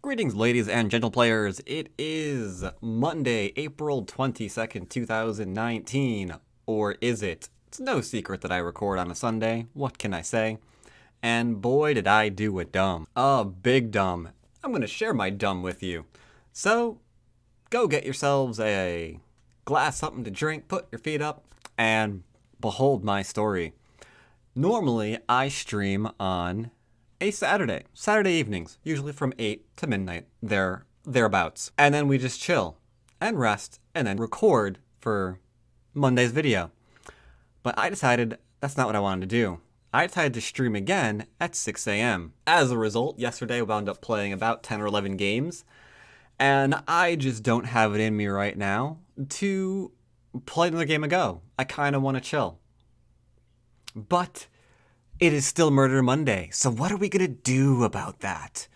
Greetings, ladies and gentle players. It is Monday, April 22nd, 2019. Or is it? It's no secret that I record on a Sunday. What can I say? And boy, did I do a dumb. A big dumb. I'm going to share my dumb with you. So, go get yourselves a glass, something to drink, put your feet up, and behold my story. Normally, I stream on a Saturday evenings, usually from 8 to midnight, thereabouts. And then we just chill and rest and then record for Monday's video. But I decided that's not what I wanted to do. I decided to stream again at 6 a.m. As a result, yesterday I wound up playing about 10 or 11 games, and I just don't have it in me right now to play another game ago. I kind of want to chill. But it is still Murder Monday, so what are we going to do about that?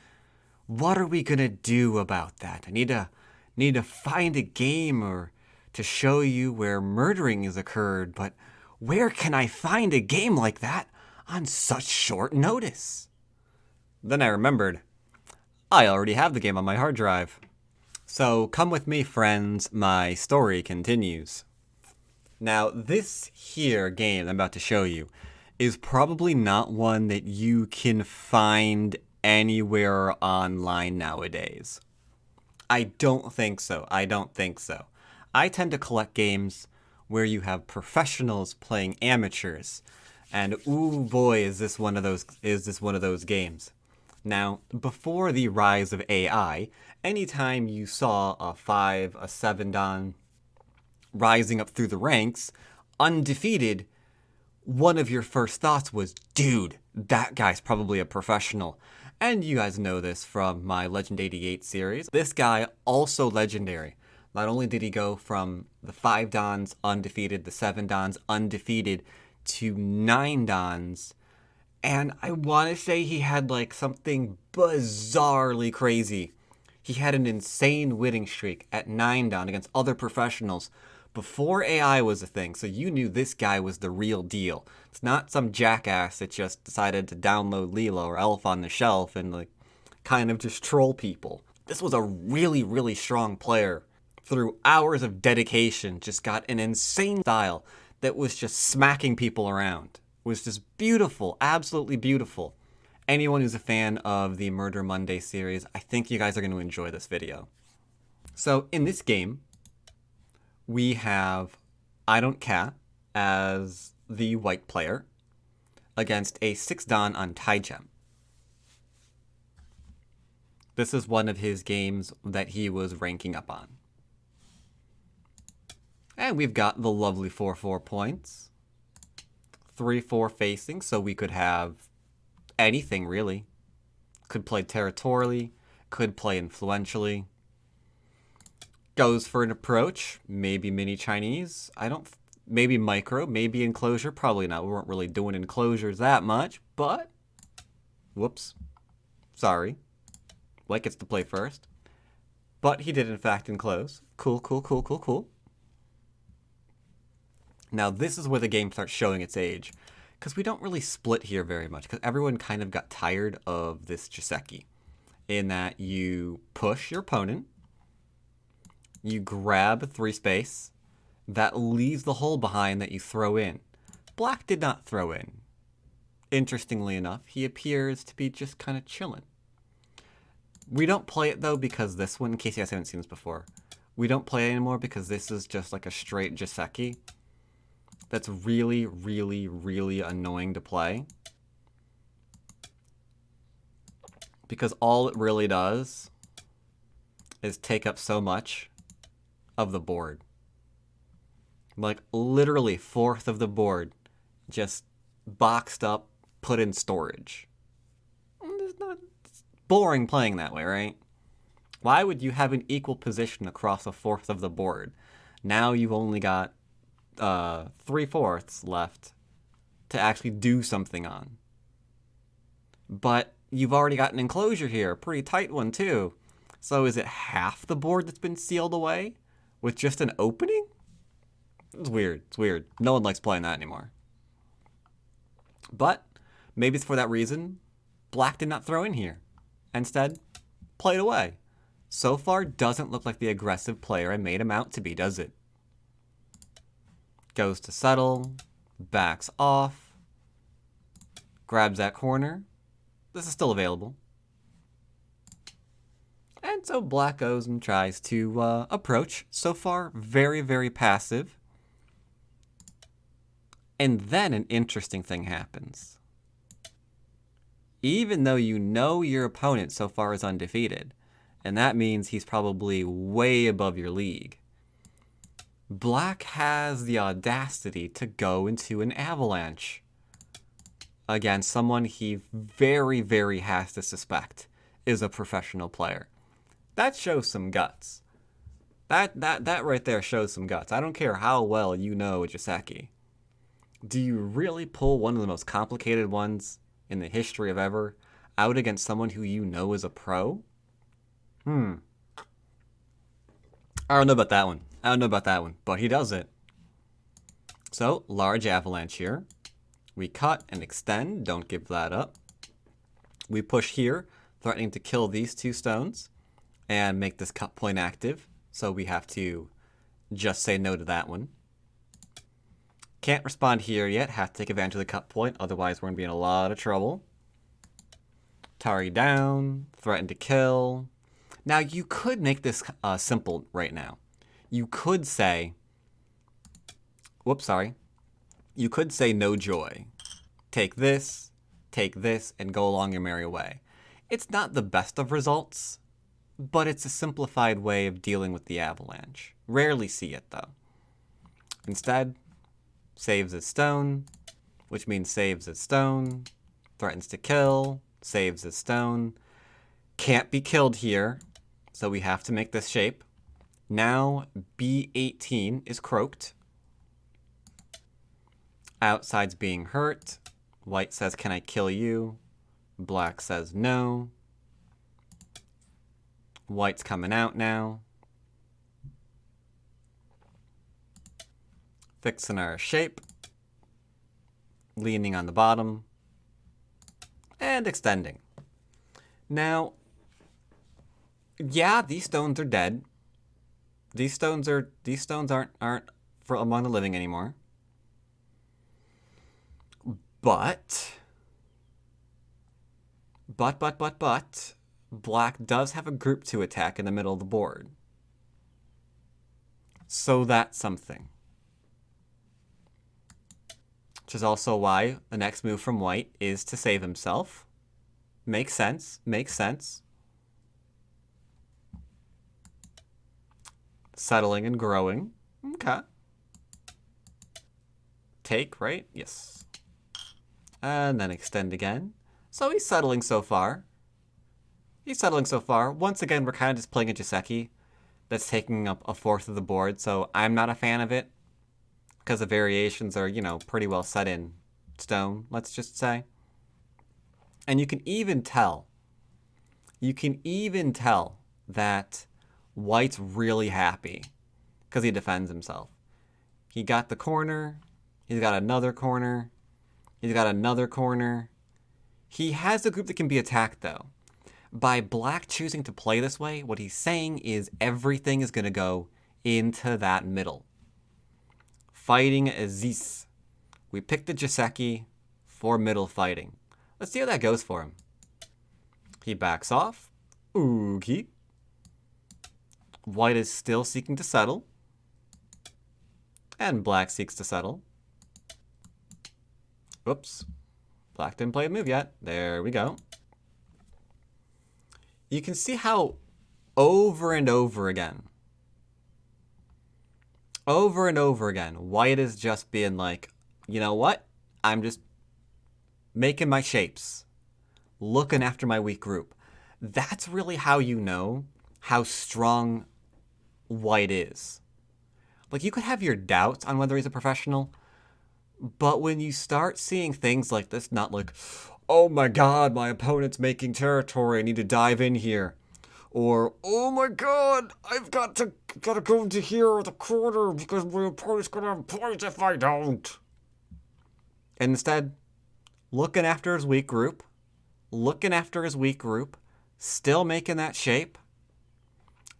What are we going to do about that? I need to find a game or to show you where murdering has occurred, but where can I find a game like that on such short notice? Then I remembered, I already have the game on my hard drive. So come with me, friends, my story continues. Now, this here game I'm about to show you is probably not one that you can find anywhere online nowadays. I don't think so. I tend to collect games where you have professionals playing amateurs. And ooh boy, is this one of those games. Now, before the rise of AI, anytime you saw a 5, a 7 dan rising up through the ranks, undefeated, one of your first thoughts was, dude, that guy's probably a professional. And you guys know this from my Legend 88 series. This guy, also legendary. Not only did he go from the 5 dans undefeated, the 7 dans undefeated, to 9 dans, and I want to say he had like something bizarrely crazy. He had an insane winning streak at 9 dan against other professionals before AI was a thing, so you knew this guy was the real deal. It's not some jackass that just decided to download Lilo or Elf on the Shelf and like kind of just troll people. This was a really, really strong player. Through hours of dedication, just got an insane style that was just smacking people around. It was just beautiful, absolutely beautiful. Anyone who's a fan of the Murder Monday series, I think you guys are going to enjoy this video. So in this game, we have I Don't Cat as the white player against a 6 dan on Taijam. This is one of his games that he was ranking up on. And we've got the lovely 4-4 points. 3-4 facing, so we could have anything really. Could play territorially, could play influentially. Goes for an approach, maybe mini Chinese. Maybe micro, maybe enclosure, probably not. We weren't really doing enclosures that much, but whoops. Sorry. White gets to play first. But he did in fact enclose. Cool. Now this is where the game starts showing its age, because we don't really split here very much, because everyone kind of got tired of this Jiseki, in that you push your opponent, you grab 3 space, that leaves the hole behind that you throw in. Black did not throw in. Interestingly enough, he appears to be just kind of chilling. We don't play it though because this one, in case you guys haven't seen this before, we don't play it anymore because this is just like a straight Jiseki. That's really, really, really annoying to play. Because all it really does is take up so much of the board. Like literally 1/4 of the board just boxed up, put in storage. It's boring playing that way, right? Why would you have an equal position across 1/4 of the board? Now you've only got 3/4 left to actually do something on. But you've already got an enclosure here, a pretty tight one too. So is it half the board that's been sealed away with just an opening? It's weird. No one likes playing that anymore. But maybe it's for that reason Black did not throw in here. Instead, played away. So far, doesn't look like the aggressive player I made him out to be, does it? Goes to settle, backs off, grabs that corner. This is still available. And so black goes and tries to approach. So far, very, very passive. And then an interesting thing happens. Even though you know your opponent so far is undefeated, and that means he's probably way above your league, black has the audacity to go into an avalanche against someone he very, very has to suspect is a professional player. That shows some guts. That right there shows some guts. I don't care how well you know Jiseki. Do you really pull one of the most complicated ones in the history of ever out against someone who you know is a pro? I don't know about that one. But he does it. So, large avalanche here. We cut and extend, don't give that up. We push here, threatening to kill these two stones and make this cut point active. So we have to just say no to that one. Can't respond here yet, have to take advantage of the cut point, otherwise we're going to be in a lot of trouble. Tari down, threaten to kill. Now you could make this simple right now. You could say, you could say no joy. Take this, and go along your merry way. It's not the best of results, but it's a simplified way of dealing with the avalanche. Rarely see it though. Instead, saves his stone, which means saves his stone, threatens to kill, saves his stone. Can't be killed here, so we have to make this shape. Now B18 is croaked. Outside's being hurt. White says, can I kill you? Black says no. White's coming out now. Fixing our shape. Leaning on the bottom. And extending. Now, yeah, these stones are dead. These stones aren't for among the living anymore. But, black does have a group to attack in the middle of the board. So that's something. Which is also why the next move from white is to save himself. Makes sense. Settling and growing. Okay. Take, right? Yes. And then extend again. So he's settling so far. Once again, we're kind of just playing a Jiseki that's taking up a fourth of the board, so I'm not a fan of it. Because the variations are, pretty well set in stone, let's just say. And you can even tell that white's really happy because he defends himself. He got the corner. He's got another corner. He's got another corner. He has a group that can be attacked, though. By black choosing to play this way, what he's saying is everything is going to go into that middle. Fighting Aziz. We picked the Jiseki for middle fighting. Let's see how that goes for him. He backs off. Oogie. White is still seeking to settle. And black seeks to settle. Whoops. Black didn't play a move yet. There we go. You can see how over and over again, white is just being like, you know what? I'm just making my shapes. Looking after my weak group. That's really how you know how strong white is. Like, you could have your doubts on whether he's a professional, but when you start seeing things like this, not like, oh my god, my opponent's making territory, I need to dive in here. Or, oh my god, I've gotta go into here, the corner, because my opponent's gonna have points if I don't. And instead, looking after his weak group, Still making that shape.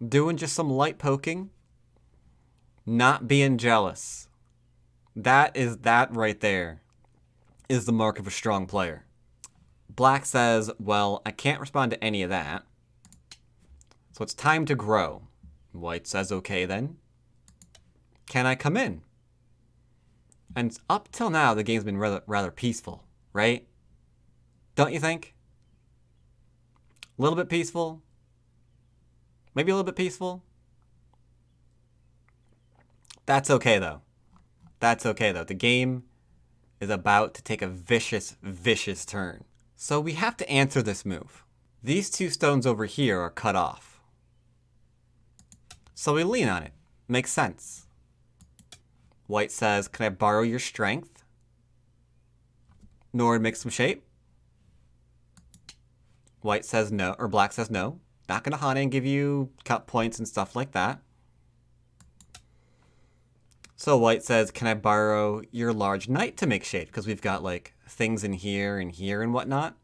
Doing just some light poking. Not being jealous. That right there is the mark of a strong player. Black says, well, I can't respond to any of that. So it's time to grow. White says, okay then. Can I come in? And up till now, the game's been rather peaceful, right? Don't you think? A little bit peaceful? Maybe a little bit peaceful? That's okay, though. That's okay, though. The game is about to take a vicious, vicious turn. So we have to answer this move. These two stones over here are cut off. So we lean on it. Makes sense. White says, can I borrow your strength? Nord makes some shape. White says no, or Black says no. Not gonna hunt and give you cut points and stuff like that. So White says, can I borrow your large knight to make shape? Because we've got like things in here and whatnot.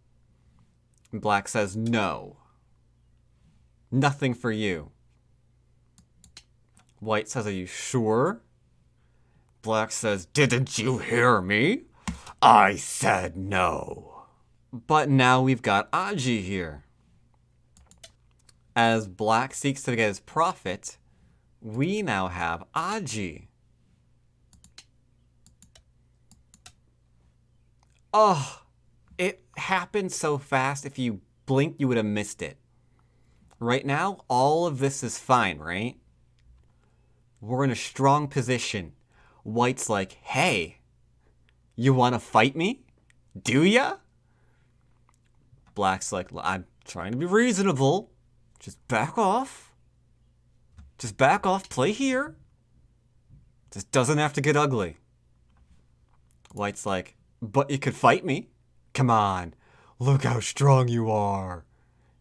And Black says no. Nothing for you. White says, are you sure? Black says, didn't you hear me? I said no. But now we've got Aji here. As Black seeks to get his profit, we now have Aji. Oh, it happened so fast. If you blinked, you would have missed it. Right now, all of this is fine, right? We're in a strong position. White's like, hey, you want to fight me? Do ya? Black's like, I'm trying to be reasonable. Just back off. Just back off. Play here. Just doesn't have to get ugly. White's like, but you could fight me. Come on. Look how strong you are.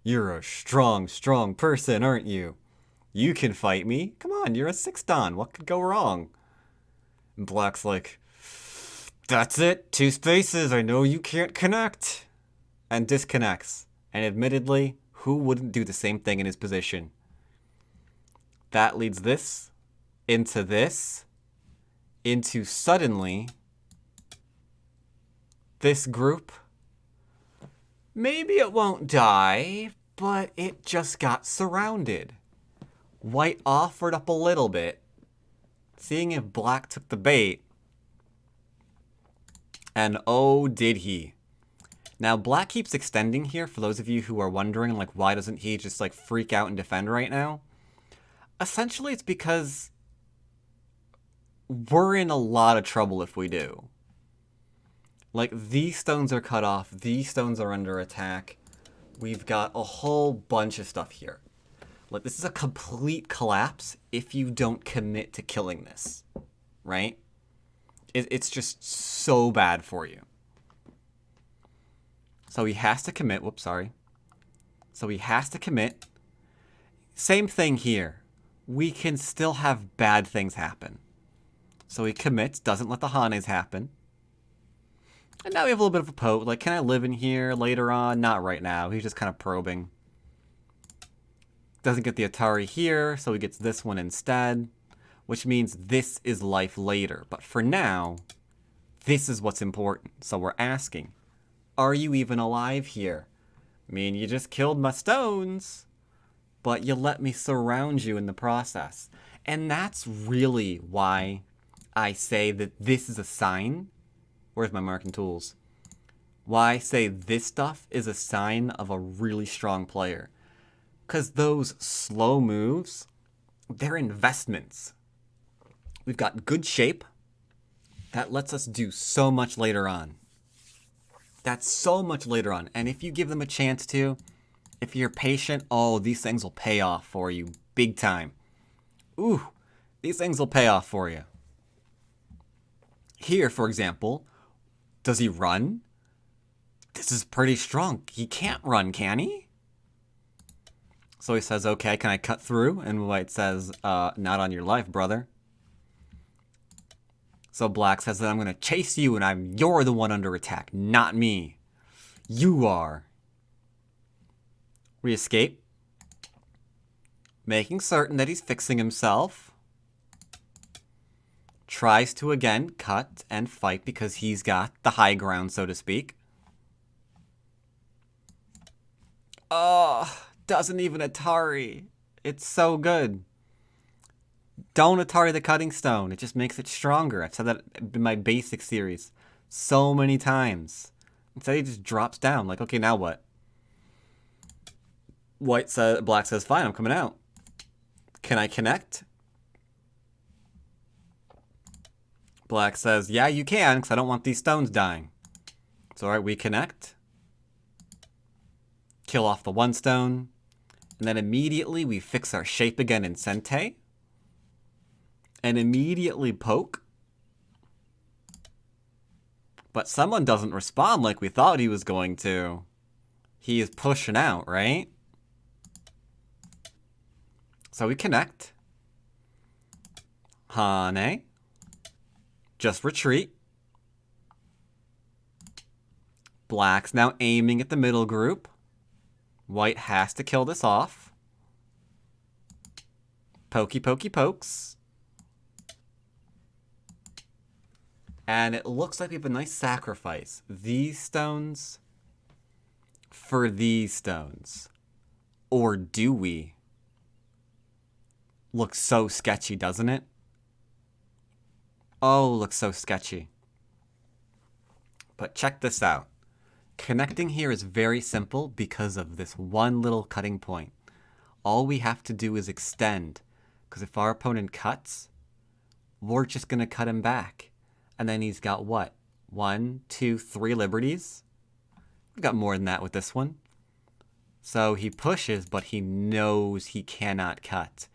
You're a strong, strong person, aren't you? You can fight me. Come on, you're a 6-dan. What could go wrong? And Black's like, that's it. 2 spaces. I know you can't connect. And disconnects. And admittedly, who wouldn't do the same thing in his position? That leads this into suddenly this group. Maybe it won't die, but it just got surrounded. White offered up a little bit, seeing if Black took the bait. And oh, did he. Now, Black keeps extending here, for those of you who are wondering, like, why doesn't he just, like, freak out and defend right now? Essentially, it's because we're in a lot of trouble if we do. Like, these stones are cut off, these stones are under attack. We've got a whole bunch of stuff here. Like, this is a complete collapse if you don't commit to killing this, right? It's just so bad for you. So he has to commit. Whoops, sorry. So he has to commit. Same thing here. We can still have bad things happen. So he commits, doesn't let the Hanes happen. And now we have a little bit of a poke. Like, can I live in here later on? Not right now. He's just kind of probing. Doesn't get the Atari here, so he gets this one instead. Which means this is life later. But for now, this is what's important. So we're asking, are you even alive here? I mean, you just killed my stones, but you let me surround you in the process. And that's really why I say that this is a sign. Where's my marking tools? Why I say this stuff is a sign of a really strong player. Because those slow moves, they're investments. We've got good shape. That lets us do so much later on. That's so much later on. And if you give them a chance to, if you're patient, oh, these things will pay off for you big time. Ooh, these things will pay off for you. Here, for example, does he run? This is pretty strong. He can't run, can he? So he says, okay, can I cut through? And White says, not on your life, brother. So Black says that I'm going to chase you and you're the one under attack, not me. You are. We escape. Making certain that he's fixing himself. Tries to again cut and fight because he's got the high ground, so to speak. Oh, doesn't even Atari. It's so good. Don't Atari the cutting stone. It just makes it stronger. I've said that in my basic series so many times. Instead, he just drops down. Like, okay, now what? Black says, fine, I'm coming out. Can I connect? Black says, yeah, you can, because I don't want these stones dying. It's alright, we connect. Kill off the one stone. And then immediately we fix our shape again in Sente. And immediately poke. But someone doesn't respond like we thought he was going to. He is pushing out, right? So we connect. Hane. Just retreat. Black's now aiming at the middle group. White has to kill this off. Pokey, pokey, pokes. And it looks like we have a nice sacrifice. These stones for these stones. Or do we? Looks so sketchy, doesn't it? Oh, looks so sketchy. But check this out. Connecting here is very simple because of this one little cutting point. All we have to do is extend. Because if our opponent cuts, we're just going to cut him back. And then he's got what? 1, 2, 3 liberties? We've got more than that with this one. So he pushes, but he knows he cannot cut.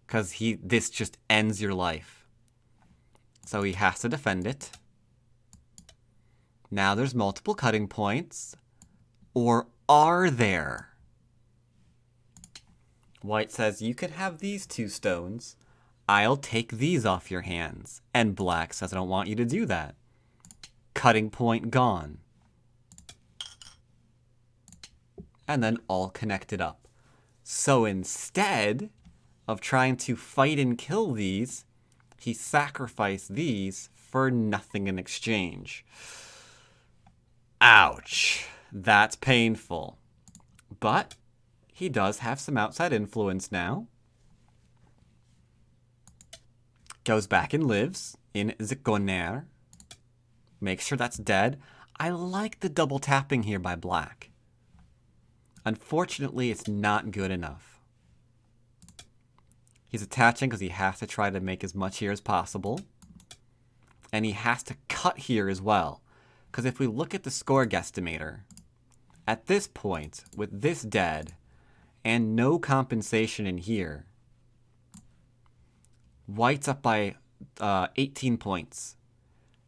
Because this just ends your life. So he has to defend it. Now there's multiple cutting points. Or are there? White says, you could have these 2 stones. I'll take these off your hands. And Black says, I don't want you to do that. Cutting point gone. And then all connected up. So instead of trying to fight and kill these, he sacrificed these for nothing in exchange. Ouch. That's painful. But he does have some outside influence now. Goes back and lives in Zikoner. Makes sure that's dead. I like the double tapping here by Black. Unfortunately, it's not good enough. He's attaching because he has to try to make as much here as possible. And he has to cut here as well. Because if we look at the score guesstimator, at this point, with this dead, and no compensation in here, White's up by 18 points.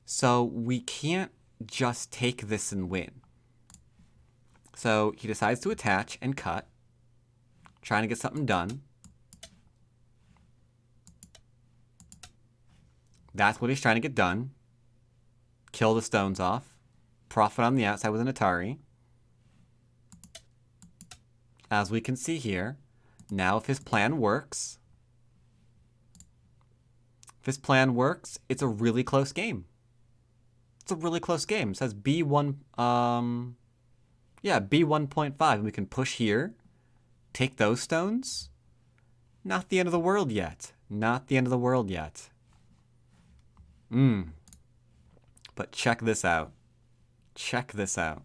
So we can't just take this and win. So he decides to attach and cut, trying to get something done. That's what he's trying to get done. Kill the stones off. Profit on the outside with an Atari. As we can see here, now if his plan works, it's a really close game. It's a really close game. It says B1, B1.5. And we can push here, take those stones. Not the end of the world yet. Not the end of the world yet. But check this out. Check this out.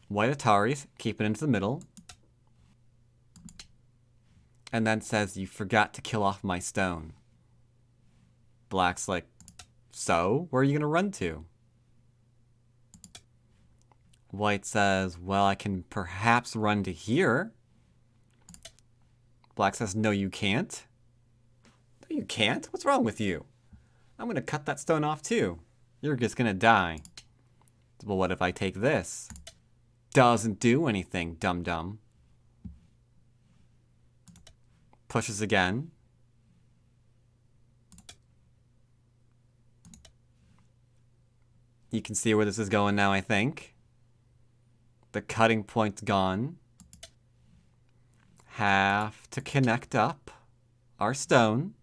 White Atari's keeping it into the middle. And then says, you forgot to kill off my stone. Black's like, so? Where are you going to run to? White says, well, I can perhaps run to here. Black says, no, you can't. No, you can't? What's wrong with you? I'm going to cut that stone off too. You're just going to die. Well, what if I take this? Doesn't do anything, dum-dum. Pushes again. You can see where this is going now, I think. The cutting point's gone. have to connect up our stone.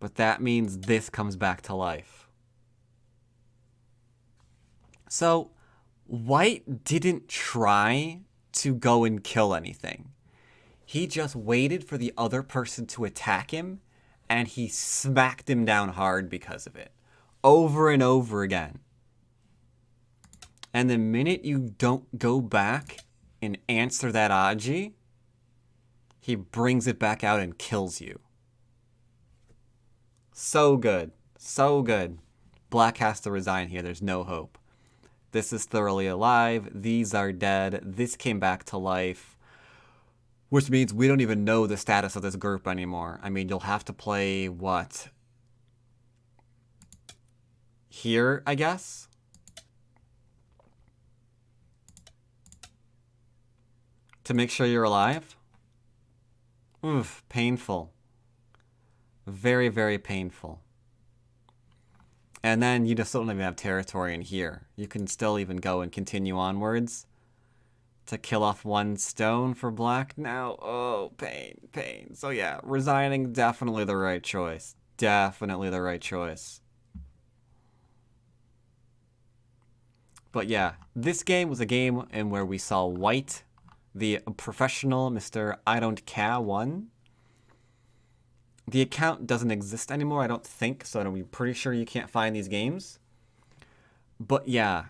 But that means this comes back to life. So, white didn't try to go and kill anything. He just waited for the other person to attack him, and he smacked him down hard because of it. Over and over again. And the minute you don't go back and answer that Aji, he brings it back out and kills you. So good. So good. Black has to resign here. There's no hope. This is thoroughly alive. These are dead. This came back to life. Which means we don't even know the status of this group anymore. I mean, you'll have to play, what? Here, I guess? To make sure you're alive? Oof, painful. Very, very painful. And then you just don't even have territory in here. You can still even go and continue onwards to kill off one stone for black now. Oh, pain, pain. So yeah, resigning, definitely the right choice. Definitely the right choice. But yeah, this game was a game in where we saw white, the professional Mr. I Don't Care won. The account doesn't exist anymore, I don't think, so I'm pretty sure you can't find these games. But yeah,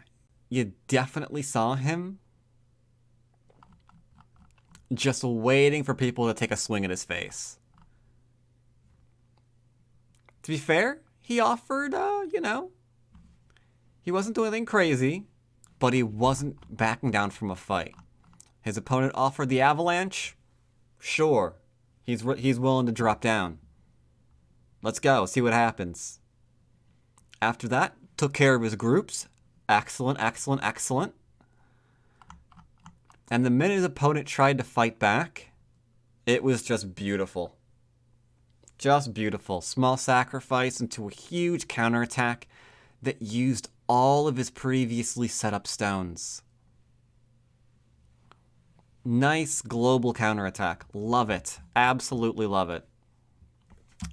you definitely saw him just waiting for people to take a swing at his face. To be fair, he offered, he wasn't doing anything crazy, but he wasn't backing down from a fight. His opponent offered the avalanche. Sure, he's willing to drop down. Let's go, see what happens. After that, took care of his groups. Excellent, excellent, excellent. And the minute his opponent tried to fight back, it was just beautiful. Just beautiful. Small sacrifice into a huge counterattack that used all of his previously set up stones. Nice global counterattack. Love it. Absolutely love it.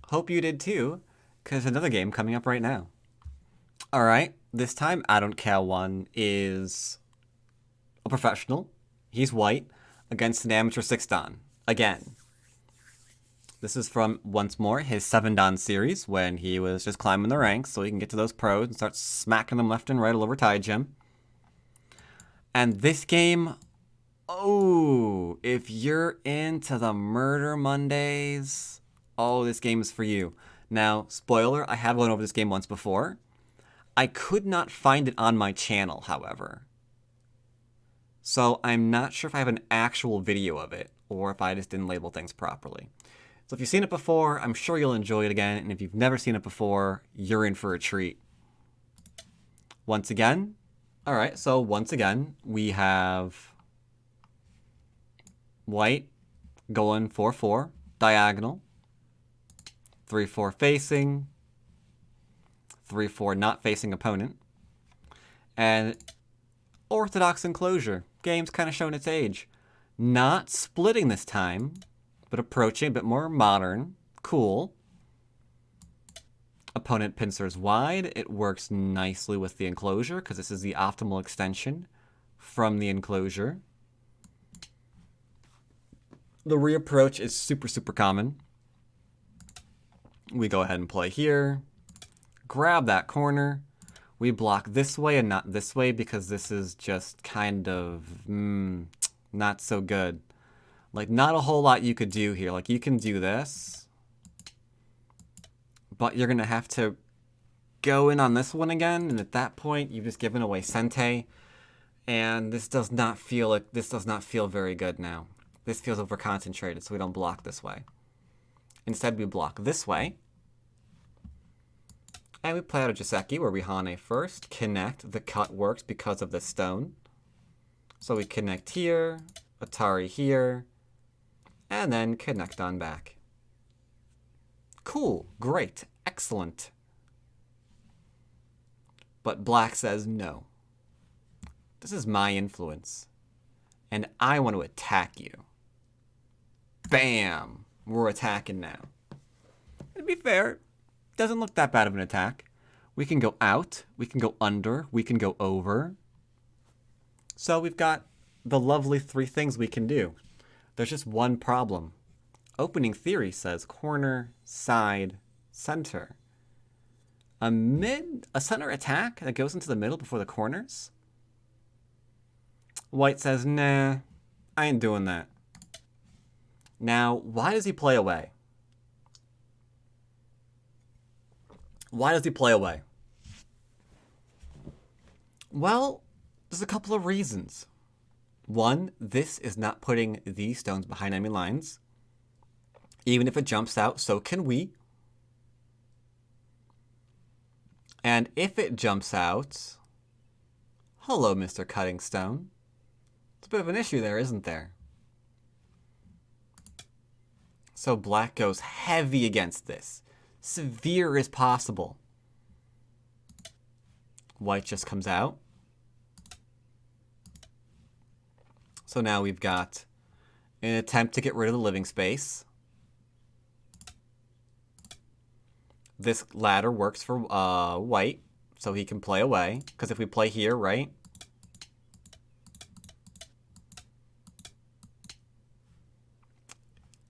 Hope you did too, because there's another game coming up right now. Alright, this time I Don't Care one is a professional. He's white against an amateur 6-dan. Again. This is from, once more, his 7-dan series when he was just climbing the ranks so he can get to those pros and start smacking them left and right all over Tide Gym. And this game, oh, if you're into the Murder Mondays, oh, this game is for you. Now, spoiler, I have gone over this game once before. I could not find it on my channel, however. So I'm not sure if I have an actual video of it, or if I just didn't label things properly. So if you've seen it before, I'm sure you'll enjoy it again, and if you've never seen it before, you're in for a treat. Once again, alright, so once again, we have white going 4-4, diagonal, 3-4 facing, 3-4 not facing opponent, and orthodox enclosure. Game's kind of shown its age. Not splitting this time, but approaching a bit more modern. Cool. Opponent pincers wide. It works nicely with the enclosure because this is the optimal extension from the enclosure. The reapproach is super, super common. We go ahead and play here. Grab that corner. We block this way and not this way because this is just kind of not so good. Like, not a whole lot you could do here. Like, you can do this, but you're going to have to go in on this one again, and at that point, you've just given away Sente, and this does not feel very good now. This feels over-concentrated, so we don't block this way. Instead, we block this way, and we play out a Joseki, where we Hane first, connect. The cut works because of the stone. So we connect here, Atari here, and then connect on back. Cool, great, excellent. But black says no. This is my influence. and I want to attack you. Bam! We're attacking now. To be fair, doesn't look that bad of an attack. We can go out, we can go under, we can go over. So we've got the lovely 3 things we can do. There's just one problem. Opening theory says corner, side, center. A center attack that goes into the middle before the corners? White says, nah, I ain't doing that. Now, why does he play away? Why does he play away? Well, there's a couple of reasons. One, this is not putting these stones behind enemy lines. Even if it jumps out, so can we. And if it jumps out... Hello, Mr. Cutting Stone. It's a bit of an issue there, isn't there? So black goes heavy against this. Severe as possible. White just comes out. So now we've got an attempt to get rid of the living space. This ladder works for white, so he can play away. Because if we play here, right?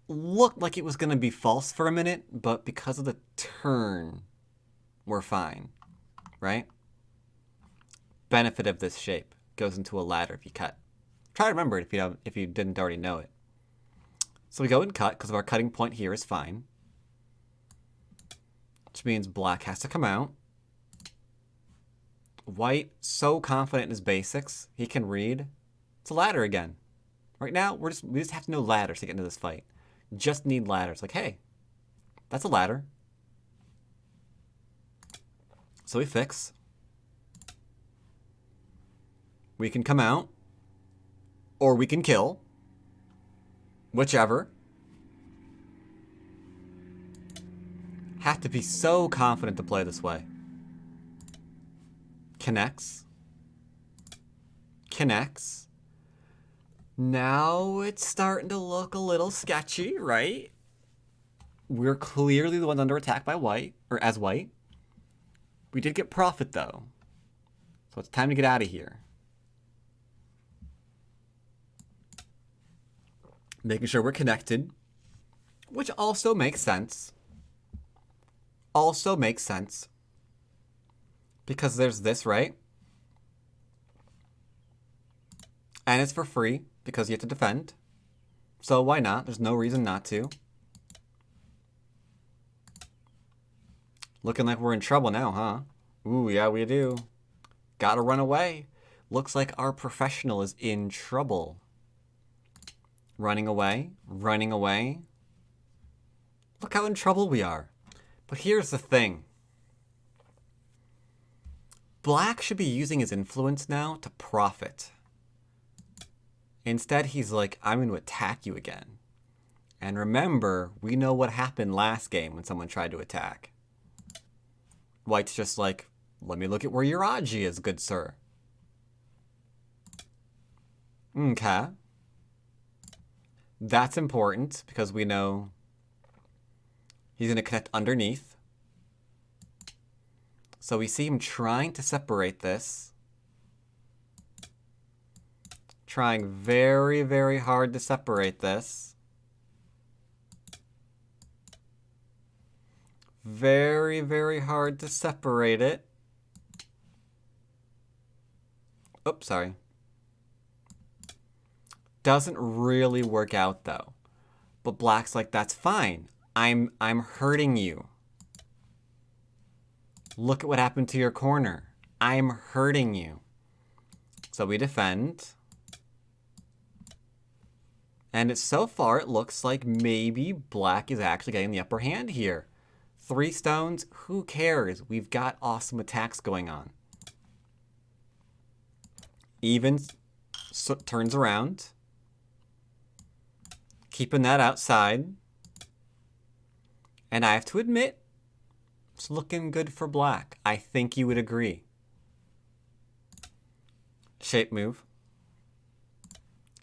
Looked like it was going to be false for a minute, but because of the turn, we're fine, right? Benefit of this shape goes into a ladder if you cut. Try to remember it if you didn't already know it. So we go and cut because our cutting point here is fine, which means black has to come out. White, so confident in his basics, he can read. It's a ladder again. Right now, we just have to know ladders to get into this fight. Just need ladders. Like, hey, that's a ladder. So we fix. We can come out. Or we can kill. Whichever. Have to be so confident to play this way. Connects. Connects. Now it's starting to look a little sketchy, right? We're clearly the ones under attack by white, or as white. We did get profit, though. So it's time to get out of here. Making sure we're connected, which also makes sense. Also makes sense. Because there's this, right? And it's for free, because you have to defend. So why not? There's no reason not to. Looking like we're in trouble now, huh? Ooh, yeah, we do. Gotta run away. Looks like our professional is in trouble. Running away. Running away. Look how in trouble we are. But here's the thing. Black should be using his influence now to profit. Instead, he's like, I'm going to attack you again. And remember, we know what happened last game when someone tried to attack. White's just like, let me look at where your Aji is, good sir. Okay. That's important because we know he's going to connect underneath. So we see him trying to separate this. Trying very, very hard to separate this. Very, very hard to separate it. Oops, sorry. Doesn't really work out though. But black's like, that's fine. I'm hurting you. Look at what happened to your corner. I'm hurting you. So we defend. And so far, it looks like maybe black is actually getting the upper hand here. 3 stones, who cares? We've got awesome attacks going on. Even turns around. Keeping that outside. And I have to admit, it's looking good for black. I think you would agree. Shape move.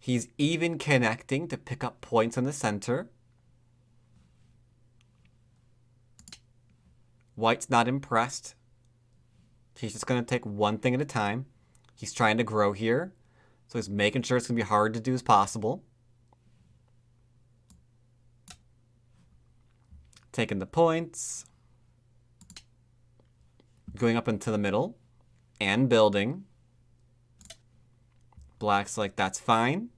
He's even connecting to pick up points in the center. White's not impressed. He's just going to take one thing at a time. He's trying to grow here. So he's making sure it's going to be hard to do as possible. Taking the points. Going up into the middle. And building. Black's like, that's fine.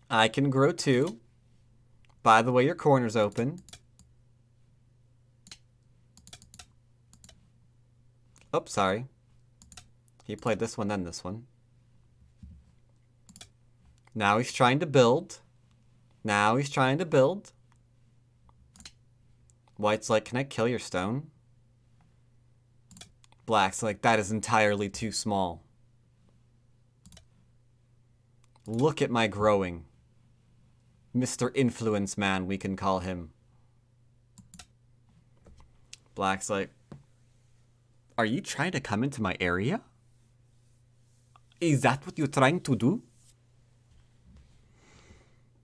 I can grow too. By the way, your corner's open. Oh, sorry. He played this one, then this one. Now he's trying to build. Now he's trying to build. White's like, can I kill your stone? Black's like, that is entirely too small. Look at my growing. Mr. Influence Man, we can call him. Black's like, are you trying to come into my area? Is that what you're trying to do?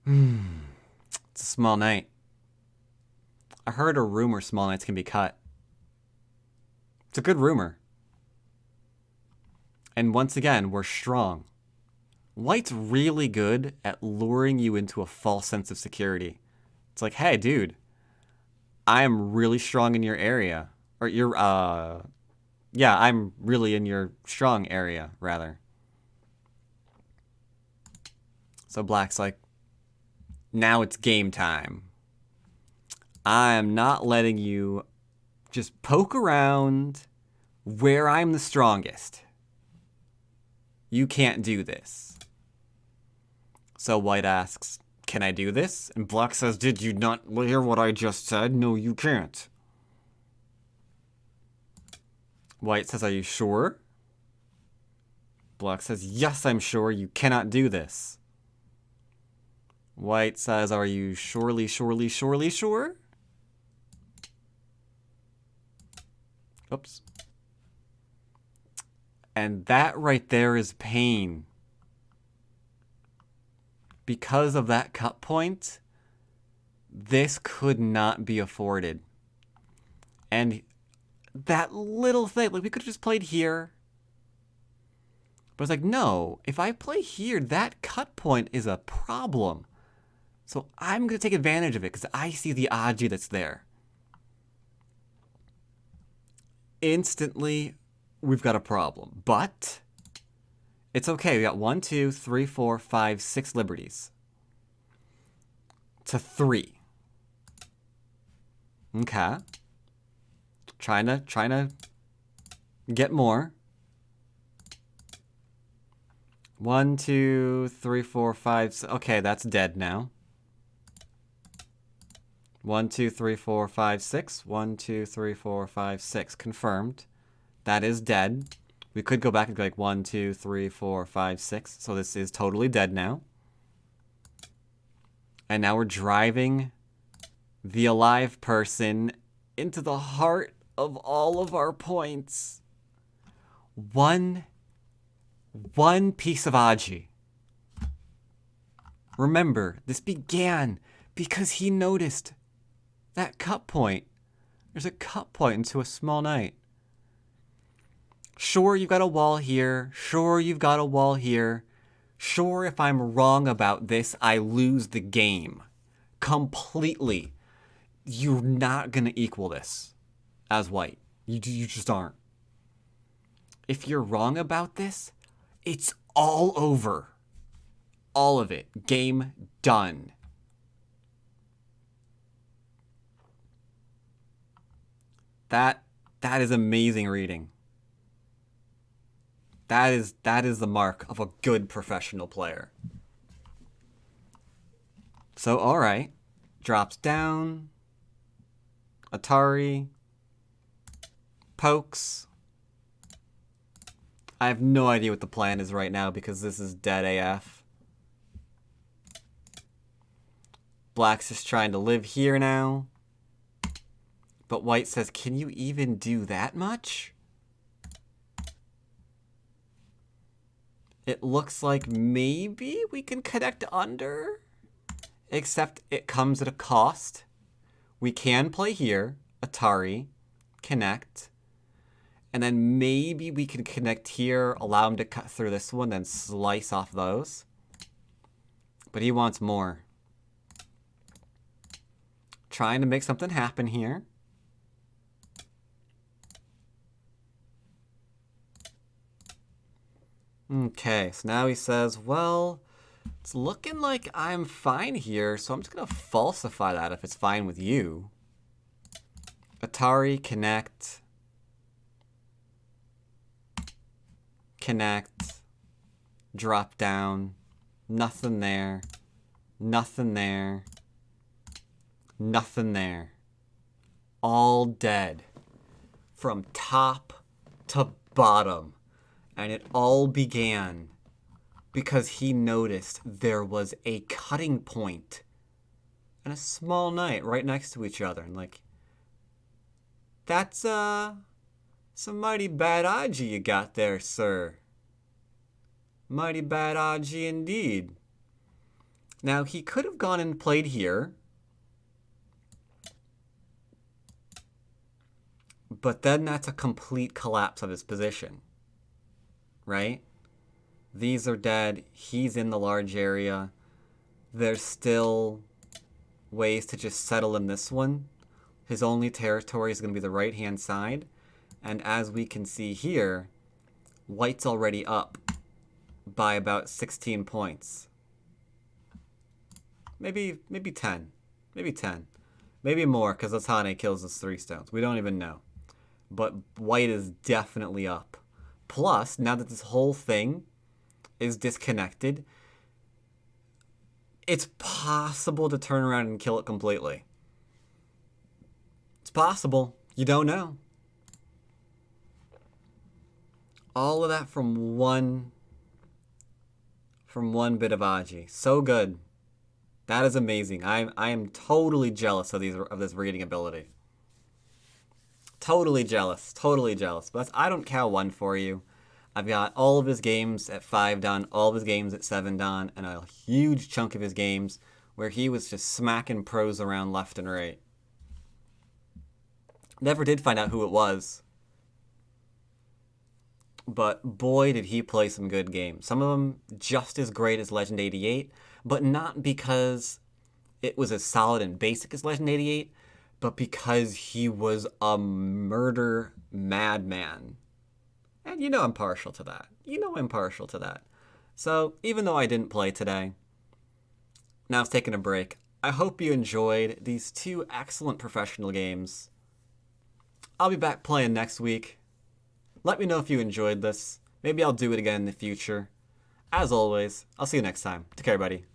It's a small night. I heard a rumor small nights can be cut. It's a good rumor. And once again, we're strong. White's really good at luring you into a false sense of security. It's like, hey, dude, I am really strong in your area. Or yeah, I'm really in your strong area, rather. So Black's like, now it's game time. I am not letting you just poke around where I'm the strongest. You can't do this. So White asks, can I do this? And Black says, did you not hear what I just said? No, you can't. White says, are you sure? Black says, yes, I'm sure. You cannot do this. White says, are you surely sure? Oops. And that right there is pain. Because of that cut point, this could not be afforded. And that little thing, like we could have just played here. But it's like, no, if I play here, that cut point is a problem. So I'm going to take advantage of it because I see the Aji that's there. Instantly, we've got a problem. But it's okay. We got 1, 2, 3, 4, 5, 6 liberties. To 3. Okay. Trying to get more. 1, 2, 3, 4, 5. Okay, that's dead now. 1, 2, 3, 4, 5, 6. 1, 2, 3, 4, 5, 6. Confirmed. That is dead. We could go back and go like 1, 2, 3, 4, 5, 6. So this is totally dead now. And now we're driving the alive person into the heart of all of our points. One piece of Aji. Remember, this began because he noticed that cut point. There's a cut point into a small night. Sure, you've got a wall here. Sure, you've got a wall here. Sure, if I'm wrong about this, I lose the game. Completely. You're not going to equal this as White. You just aren't. If you're wrong about this, it's all over. All of it. Game done. That is amazing reading. That is the mark of a good professional player. So, all right. Drops down. Atari. Pokes. I have no idea what the plan is right now because this is dead AF. Black's just trying to live here now. But White says, can you even do that much? It looks like maybe we can connect under, except it comes at a cost. We can play here, Atari, connect, and then maybe we can connect here, allow him to cut through this one, then slice off those. But he wants more. Trying to make something happen here. Okay, so now he says, well, it's looking like I'm fine here, so I'm just going to falsify that if it's fine with you. Atari, connect. Connect. Drop down. Nothing there. Nothing there. Nothing there. All dead. From top to bottom. And it all began because he noticed there was a cutting point and a small knight right next to each other. And like, that's some mighty bad Aji you got there, sir. Mighty bad Aji indeed. Now, he could have gone and played here. But then that's a complete collapse of his position. Right? These are dead. He's in the large area. There's still ways to just settle in this one. His only territory is going to be the right-hand side. And as we can see here, white's already up by about 16 points. Maybe 10. Maybe 10. Maybe more, because Otane kills us 3 stones. We don't even know. But white is definitely up. Plus, now that this whole thing is disconnected, it's possible to turn around and kill it completely. It's possible. You don't know. All of that from one bit of Aji. So good. That is amazing. I am totally jealous of this reading ability. Totally jealous. Totally jealous. But I don't cow 1 for you. I've got all of his games at 5 done, all of his games at 7 done, and a huge chunk of his games where he was just smacking pros around left and right. Never did find out who it was. But boy, did he play some good games. Some of them just as great as Legend 88, but not because it was as solid and basic as Legend 88, but because he was a murder madman. And you know I'm partial to that. You know I'm partial to that. So even though I didn't play today, now it's taking a break. I hope you enjoyed these 2 excellent professional games. I'll be back playing next week. Let me know if you enjoyed this. Maybe I'll do it again in the future. As always, I'll see you next time. Take care, everybody.